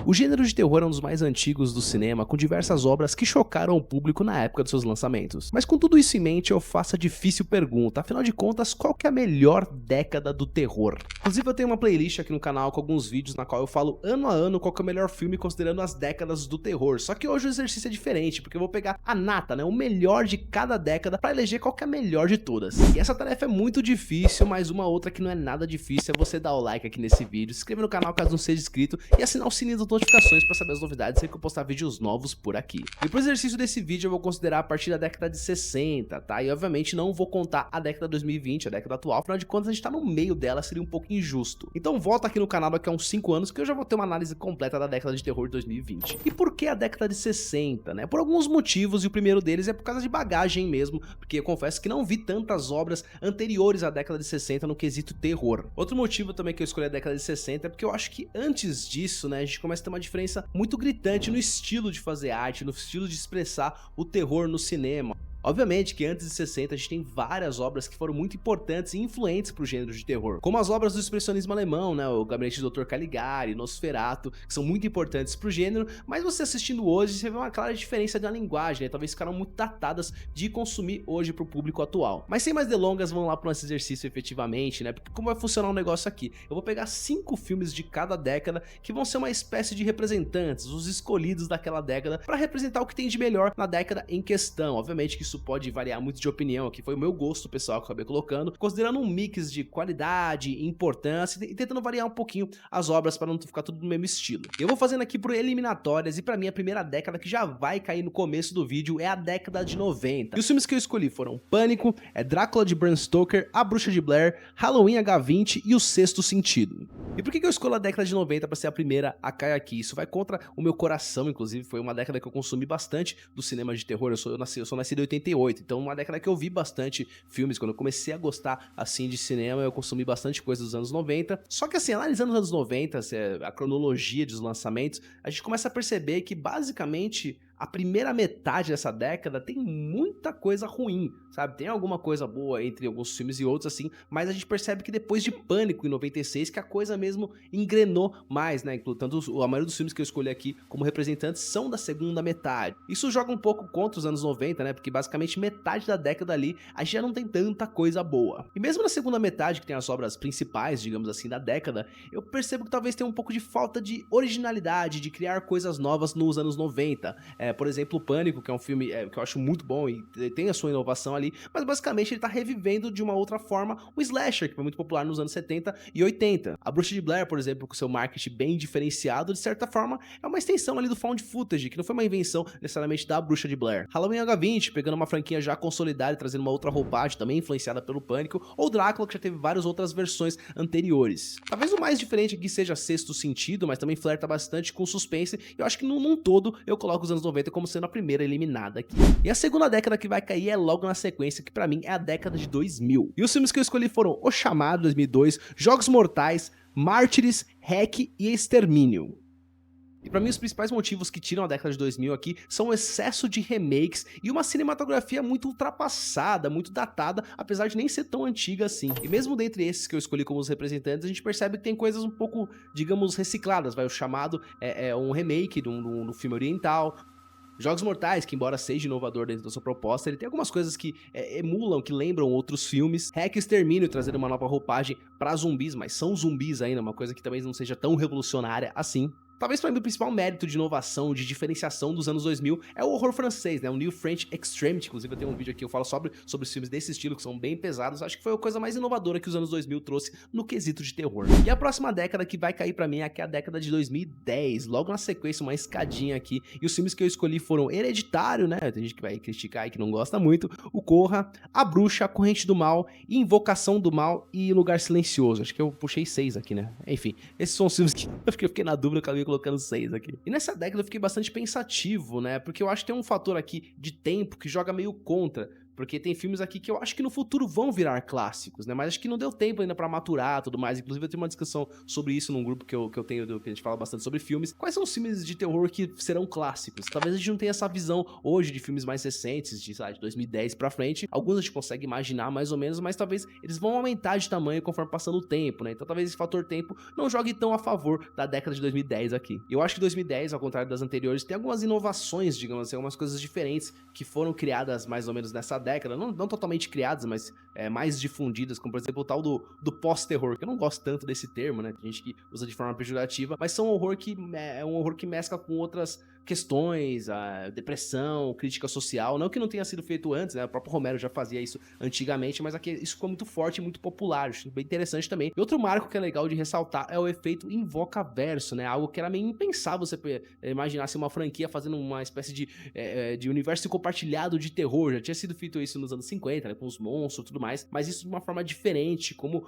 O gênero de terror é um dos mais antigos do cinema, com diversas obras que chocaram o público na época dos seus lançamentos. Mas com tudo isso em mente, eu faço a difícil pergunta, afinal de contas, qual que é a melhor década do terror? Inclusive eu tenho uma playlist aqui no canal com alguns vídeos na qual eu falo ano a ano qual que é o melhor filme considerando as décadas do terror. Só que hoje o exercício é diferente, porque eu vou pegar a nata, né, o melhor de cada década pra eleger qual que é a melhor de todas. E essa tarefa é muito difícil, mas uma outra que não é nada difícil é você dar o like aqui nesse vídeo, se inscrever no canal caso não seja inscrito e assinar o sininho das notificações pra saber as novidades sempre que eu postar vídeos novos por aqui. E pro exercício desse vídeo eu vou considerar a partir da década de 60, tá? E obviamente não vou contar a década de 2020, a década atual, afinal de contas a gente tá no meio dela, seria um pouco injusto. Então volta aqui no canal daqui a uns 5 anos que eu já vou ter uma análise completa da década de terror de 2020. E por que a década de 60, né? Por alguns motivos, e o primeiro deles é por causa de bagagem mesmo, porque eu confesso que não vi tantas obras anteriores à década de 60 no quesito terror. Outro motivo também que eu escolhi a década de 60 é porque eu acho que antes disso, né, a gente começa a ter uma diferença muito gritante no estilo de fazer arte, no estilo de expressar o terror no cinema. Obviamente que antes de 60 a gente tem várias obras que foram muito importantes e influentes pro gênero de terror, como as obras do expressionismo alemão, né, o Gabinete do Dr. Caligari, Nosferatu, que são muito importantes pro gênero, mas você assistindo hoje, você vê uma clara diferença da linguagem, né, talvez ficaram muito datadas de consumir hoje pro público atual. Mas sem mais delongas, vamos lá pro nosso exercício efetivamente, né, porque como vai funcionar o negócio aqui? Eu vou pegar 5 filmes de cada década que vão ser uma espécie de representantes, os escolhidos daquela década, para representar o que tem de melhor na década em questão. Obviamente que isso pode variar muito de opinião, aqui foi o meu gosto pessoal que eu acabei colocando, considerando um mix de qualidade, importância e tentando variar um pouquinho as obras para não ficar tudo no mesmo estilo. Eu vou fazendo aqui por eliminatórias e para mim a primeira década que já vai cair no começo do vídeo é a década de 90. E os filmes que eu escolhi foram Pânico, Drácula de Bram Stoker, A Bruxa de Blair, Halloween H20 e O Sexto Sentido. E por que eu escolho a década de 90 para ser a primeira a cair aqui? Isso vai contra o meu coração, inclusive, foi uma década que eu consumi bastante do cinema de terror, eu sou nascido em 88, então uma década que eu vi bastante filmes, quando eu comecei a gostar, assim, de cinema, eu consumi bastante coisa dos anos 90, só que assim, analisando os anos 90, a cronologia dos lançamentos, a gente começa a perceber que, basicamente, a primeira metade dessa década tem muita coisa ruim, sabe? Tem alguma coisa boa entre alguns filmes e outros, assim, mas a gente percebe que depois de Pânico, em 96, que a coisa mesmo engrenou mais, né? Tanto a maioria dos filmes que eu escolhi aqui como representantes são da segunda metade. Isso joga um pouco contra os anos 90, né? Porque basicamente metade da década ali, a gente já não tem tanta coisa boa. E mesmo na segunda metade, que tem as obras principais, digamos assim, da década, eu percebo que talvez tenha um pouco de falta de originalidade, de criar coisas novas nos anos 90. Por exemplo, o Pânico, que é um filme que eu acho muito bom e tem a sua inovação ali, mas basicamente ele tá revivendo de uma outra forma o slasher, que foi muito popular nos anos 70 e 80. A Bruxa de Blair, por exemplo, com seu marketing bem diferenciado, de certa forma, é uma extensão ali do found footage, que não foi uma invenção necessariamente da Bruxa de Blair. Halloween H20, pegando uma franquia já consolidada e trazendo uma outra roupagem, também influenciada pelo Pânico, ou Drácula, que já teve várias outras versões anteriores. Talvez o mais diferente aqui seja Sexto Sentido, mas também flerta bastante com suspense, e eu acho que num todo eu coloco os anos 90 como sendo a primeira eliminada aqui. E a segunda década que vai cair é logo na sequência, que pra mim é a década de 2000. E os filmes que eu escolhi foram O Chamado, 2002, Jogos Mortais, Mártires, REC e Extermínio. E pra mim os principais motivos que tiram a década de 2000 aqui são o excesso de remakes e uma cinematografia muito ultrapassada, muito datada, apesar de nem ser tão antiga assim. E mesmo dentre esses que eu escolhi como os representantes, a gente percebe que tem coisas um pouco, digamos, recicladas. O Chamado é um remake do filme oriental. Jogos Mortais, que embora seja inovador dentro da sua proposta, ele tem algumas coisas que emulam, que lembram outros filmes. REC e Extermínio, trazendo uma nova roupagem pra zumbis, mas são zumbis ainda, uma coisa que talvez não seja tão revolucionária assim. Talvez para mim o principal mérito de inovação, de diferenciação dos anos 2000 é o horror francês, né? O New French Extremity, inclusive eu tenho um vídeo aqui que eu falo sobre os filmes desse estilo, que são bem pesados. Acho que foi a coisa mais inovadora que os anos 2000 trouxe no quesito de terror. E a próxima década que vai cair pra mim é a década de 2010, logo na sequência, uma escadinha aqui. E os filmes que eu escolhi foram Hereditário, né? Tem gente que vai criticar e que não gosta muito. O Corra, A Bruxa, A Corrente do Mal, Invocação do Mal e Lugar Silencioso. Acho que eu puxei 6 aqui, né? Enfim, esses são os filmes que eu fiquei na dúvida, acabei colocando 6 aqui. E nessa década eu fiquei bastante pensativo, né? Porque eu acho que tem um fator aqui de tempo que joga meio contra. porque tem filmes aqui que eu acho que no futuro vão virar clássicos, né? Mas acho que não deu tempo ainda pra maturar e tudo mais. Inclusive eu tenho uma discussão sobre isso num grupo que eu tenho, que a gente fala bastante sobre filmes. Quais são os filmes de terror que serão clássicos? Talvez a gente não tenha essa visão hoje de filmes mais recentes, de, sei lá, de 2010 pra frente. Alguns a gente consegue imaginar mais ou menos, mas talvez eles vão aumentar de tamanho conforme passando o tempo, né? Então talvez esse fator tempo não jogue tão a favor da década de 2010 aqui. Eu acho que 2010, ao contrário das anteriores, tem algumas inovações, digamos assim, algumas coisas diferentes que foram criadas mais ou menos nessa década, não totalmente criadas, mas mais difundidas, como por exemplo o tal do pós-terror, que eu não gosto tanto desse termo, né? Tem gente que usa de forma pejorativa, mas são um horror que é um horror que mescla com outras questões, a depressão, crítica social, não que não tenha sido feito antes, né? O próprio Romero já fazia isso antigamente, mas aqui isso ficou muito forte e muito popular, acho bem interessante também. E outro marco que é legal de ressaltar é o efeito invoca-verso, né? Algo que era meio impensável você imaginasse uma franquia fazendo uma espécie de universo compartilhado de terror. Já tinha sido feito isso nos anos 50, né? Com os monstros e tudo mais, mas isso de uma forma diferente, como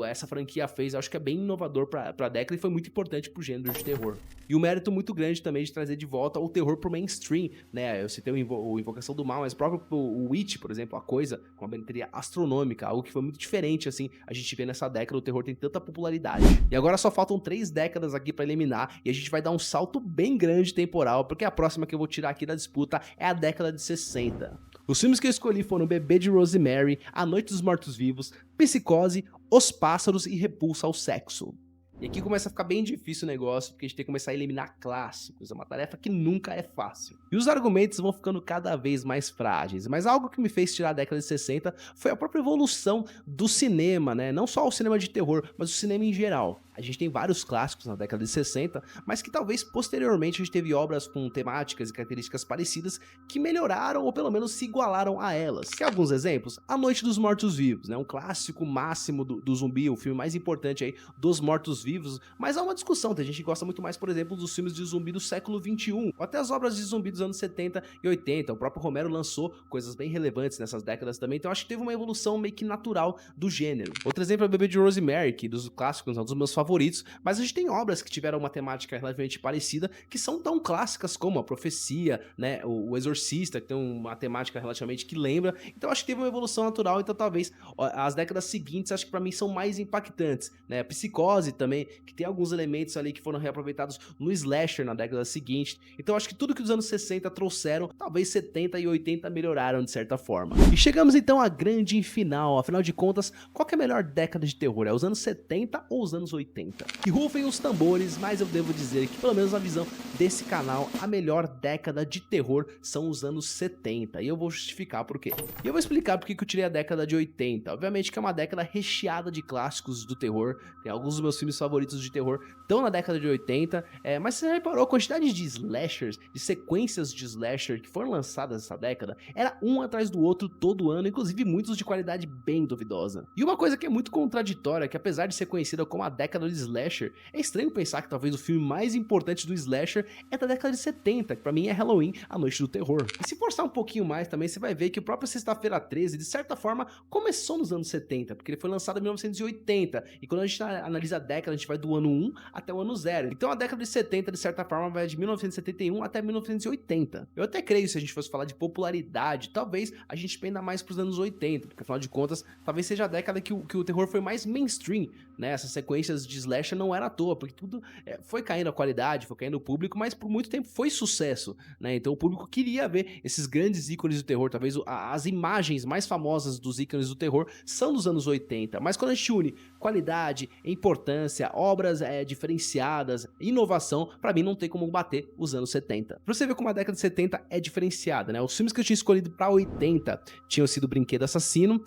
essa franquia fez, eu acho que é bem inovador pra década e foi muito importante pro gênero de terror. E um mérito muito grande também de trazer de volta o terror pro mainstream, né? Eu citei o Invocação do Mal, mas próprio o Witch, por exemplo, A Coisa, com uma bilheteria astronômica, algo que foi muito diferente, assim, a gente vê nessa década, o terror tem tanta popularidade. E agora só faltam 3 décadas aqui pra eliminar, e a gente vai dar um salto bem grande temporal, porque a próxima que eu vou tirar aqui da disputa é a década de 60. Os filmes que eu escolhi foram Bebê de Rosemary, A Noite dos Mortos-Vivos, Psicose, Os Pássaros e Repulsa ao Sexo. E aqui começa a ficar bem difícil o negócio, porque a gente tem que começar a eliminar clássicos, é uma tarefa que nunca é fácil. E os argumentos vão ficando cada vez mais frágeis, mas algo que me fez tirar a década de 60 foi a própria evolução do cinema, né? Não só o cinema de terror, mas o cinema em geral. A gente tem vários clássicos na década de 60, mas que talvez posteriormente a gente teve obras com temáticas e características parecidas que melhoraram ou pelo menos se igualaram a elas. Quer alguns exemplos? A Noite dos Mortos-Vivos, né? Um clássico máximo do zumbi, o filme mais importante aí dos mortos-vivos, mas há uma discussão, tem gente que gosta muito mais, por exemplo, dos filmes de zumbi do século XXI, ou até as obras de zumbi dos anos 70 e 80, o próprio Romero lançou coisas bem relevantes nessas décadas também, então acho que teve uma evolução meio que natural do gênero. Outro exemplo é o Bebê de Rosemary, que dos clássicos, é um dos meus favoritos, mas a gente tem obras que tiveram uma temática relativamente parecida, que são tão clássicas como A Profecia, né, o Exorcista, que tem uma temática relativamente que lembra, então acho que teve uma evolução natural, então talvez as décadas seguintes, acho que pra mim são mais impactantes, né, Psicose também, que tem alguns elementos ali que foram reaproveitados no slasher na década seguinte, então acho que tudo que os anos 60 trouxeram, talvez 70 e 80 melhoraram de certa forma. E chegamos então à grande final, afinal de contas, qual que é a melhor década de terror? É os anos 70 ou os anos 80? E rufem os tambores, mas eu devo dizer que, pelo menos na visão desse canal, a melhor década de terror são os anos 70, e eu vou justificar por quê. E eu vou explicar por que eu tirei a década de 80, obviamente que é uma década recheada de clássicos do terror, tem alguns dos meus filmes favoritos de terror estão na década de 80, mas você reparou a quantidade de slashers, de sequências de slasher que foram lançadas nessa década, era um atrás do outro todo ano, inclusive muitos de qualidade bem duvidosa. E uma coisa que é muito contraditória, que apesar de ser conhecida como a década do slasher, é estranho pensar que talvez o filme mais importante do slasher é da década de 70, que pra mim é Halloween, A Noite do Terror. E se forçar um pouquinho mais também, você vai ver que o próprio Sexta-feira 13, de certa forma, começou nos anos 70, porque ele foi lançado em 1980, e quando a gente analisa a década, a gente vai do ano 1 até o ano 0. Então a década de 70, de certa forma, vai de 1971 até 1980. Eu até creio, se a gente fosse falar de popularidade, talvez a gente penda mais pros anos 80, porque afinal de contas, talvez seja a década que o terror foi mais mainstream, né? Essas sequências de slasher não era à toa, porque tudo foi caindo a qualidade, foi caindo o público, mas por muito tempo foi sucesso, né? Então o público queria ver esses grandes ícones do terror, talvez as imagens mais famosas dos ícones do terror são dos anos 80, mas quando a gente une qualidade, importância, obras diferenciadas, inovação, pra mim não tem como bater os anos 70. Pra você ver como a década de 70 é diferenciada, né? Os filmes que eu tinha escolhido pra 80 tinham sido Brinquedo Assassino,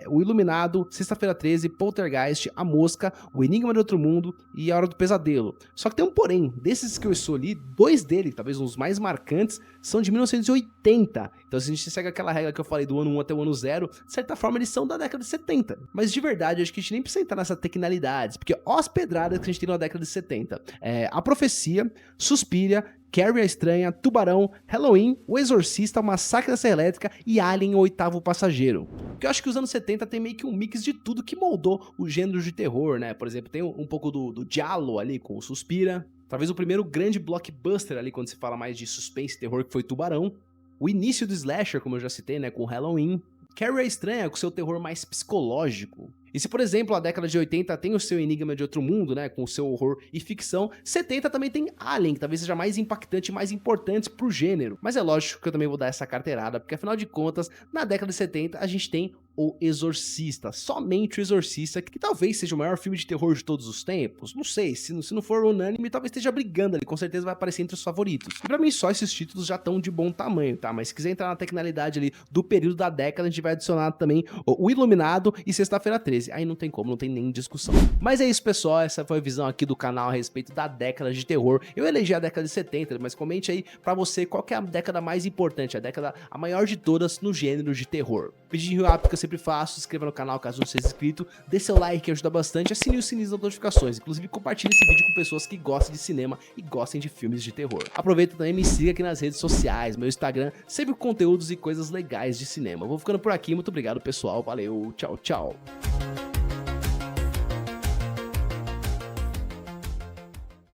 O Iluminado, Sexta-feira 13, Poltergeist, A Mosca, O Enigma do Outro Mundo e A Hora do Pesadelo. Só que tem um porém, desses que eu escolhi, 2 deles, talvez uns mais marcantes, são de 1980. Então se a gente segue aquela regra que eu falei do ano 1 até o ano 0, de certa forma eles são da década de 70. Mas de verdade, acho que a gente nem precisa entrar nessa tecnicalidades, porque ó as pedradas que a gente tem na década de 70. A Profecia, Suspiria, Carrie a Estranha, Tubarão, Halloween, O Exorcista, Massacre da Serra Elétrica e Alien, o Oitavo Passageiro. Porque eu acho que os anos 70 tem meio que um mix de tudo que moldou o gênero de terror, né? Por exemplo, tem um pouco do giallo ali com o Suspira. Talvez o primeiro grande blockbuster ali, quando se fala mais de suspense e terror, que foi Tubarão. O início do slasher, como eu já citei, né, com o Halloween. Carrie a Estranha com seu terror mais psicológico. E se, por exemplo, a década de 80 tem o seu Enigma de Outro Mundo, né, com o seu horror e ficção, 70 também tem Alien, que talvez seja mais impactante e mais importante pro gênero. Mas é lógico que eu também vou dar essa carteirada, porque afinal de contas, na década de 70 a gente tem O Exorcista, somente O Exorcista, que talvez seja o maior filme de terror de todos os tempos. Não sei, se não for unânime, talvez esteja brigando ali, com certeza vai aparecer entre os favoritos. E pra mim só esses títulos já estão de bom tamanho, tá? Mas se quiser entrar na tecnicalidade ali do período da década, a gente vai adicionar também O Iluminado e Sexta-feira 13. Aí não tem como, não tem nem discussão. Mas é isso, pessoal, essa foi a visão aqui do canal a respeito da década de terror. Eu elegi a década de 70, mas comente aí pra você qual que é a década mais importante, a maior de todas no gênero de terror. Pedido rápido que eu sempre faço, se inscreva no canal caso não seja inscrito, dê seu like que ajuda bastante, assine o sininho das notificações, inclusive compartilhe esse vídeo com pessoas que gostam de cinema e gostem de filmes de terror. Aproveita também e me siga aqui nas redes sociais, meu Instagram, sempre com conteúdos e coisas legais de cinema. Eu vou ficando por aqui, muito obrigado pessoal, valeu, tchau, tchau.